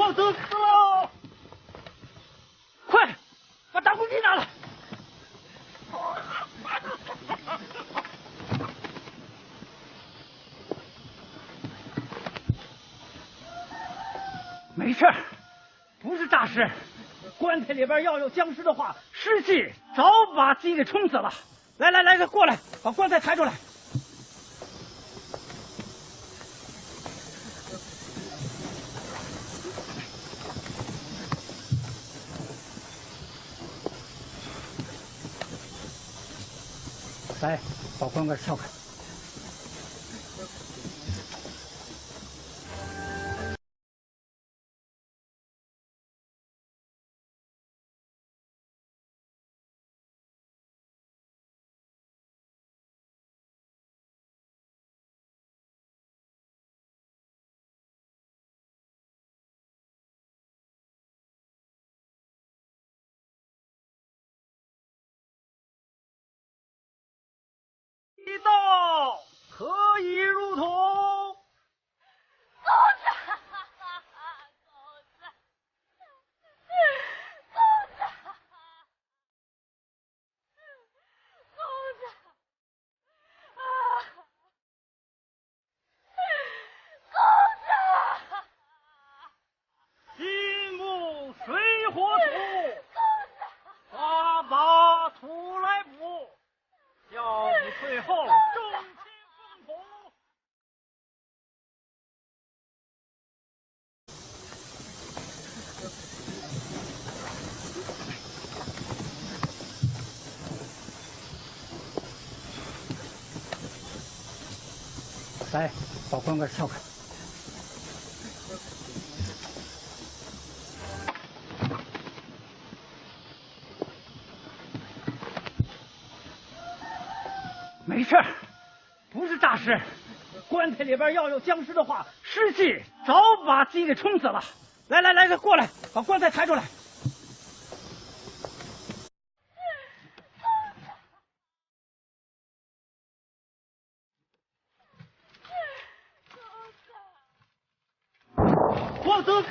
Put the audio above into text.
我得死了！快，把打火机拿来！没事，不是诈尸。棺材里边要有僵尸的话，尸气早把鸡给冲死了。来，过来，把棺材抬出来。来，把棺盖撬开。一到可以入土。狗子，金木水火土，花把土来补，孝子退后，众亲奉土。来，把棺盖撬开。没事，不是诈尸。棺材里边要有僵尸的话，尸气早把鸡给冲死了。来，过来，把棺材抬出来。我得死